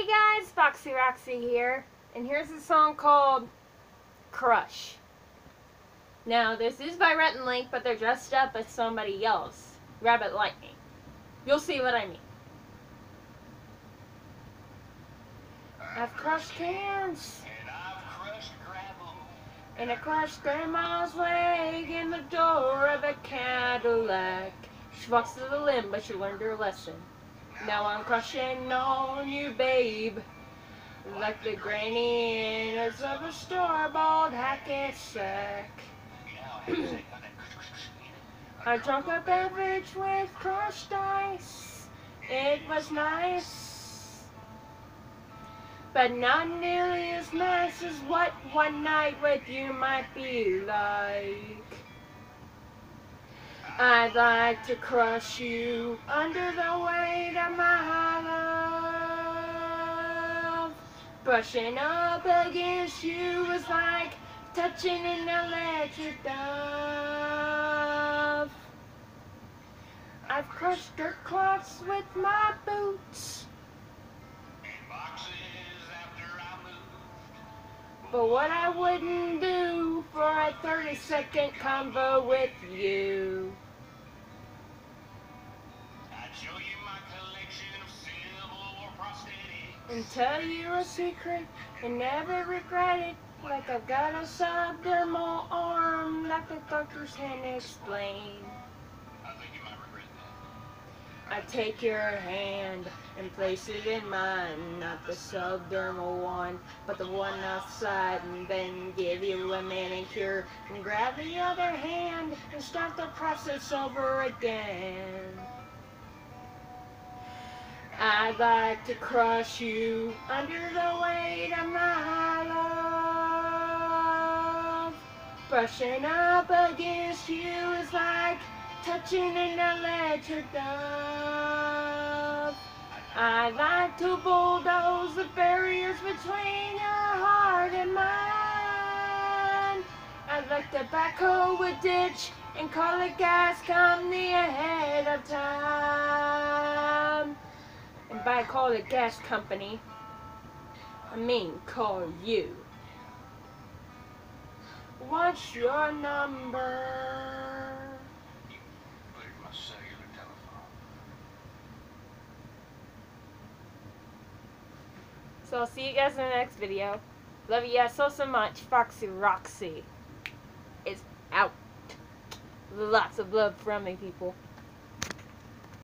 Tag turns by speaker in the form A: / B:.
A: Hey guys, Foxy Roxy here, and here's a song called Crush. Now, this is by Rhett and Link, but they're dressed up as somebody else, Rabbit Lightning. You'll see what I mean. I've crushed cans,
B: and I've crushed gravel,
A: and I crushed Grandma's leg in the door of a Cadillac. She walks to the limb, but she learned her lesson. Now I'm crushing on you, babe, like the grainy innards of a store-bought hacky-sack. I drank a beverage with crushed ice. It was nice, but not nearly as nice as what one night with you might be like. I'd like to crush you under the weight of my love. Brushing up against you was like touching an electric dove. I've crushed dirt cloths with my boots,
B: and boxes after I moved.
A: but what I wouldn't do for a 30-second convo with you.
B: I'd show you my collection of Civil War prosthetics,
A: And tell you a secret and never regret it. Like I've got a subdermal arm that the doctors can't explain.
B: I think you might regret that.
A: I take your hand and place it in mine, not the subdermal one, but the one outside, and then give you a manicure and grab the other hand and start the process over again. I'd like to crush you under the weight of my love. Brushing up against you is like touching an electric dove. I'd like to bulldoze the barriers between your heart and mine. I'd like to backhoe a ditch and call a gas company ahead of time. And by call a gas company, I mean call you. What's your number?
B: There's my cellular telephone.
A: So I'll see you guys in the next video. Love you guys so much. Foxy Roxy is out. Lots of love from me, people.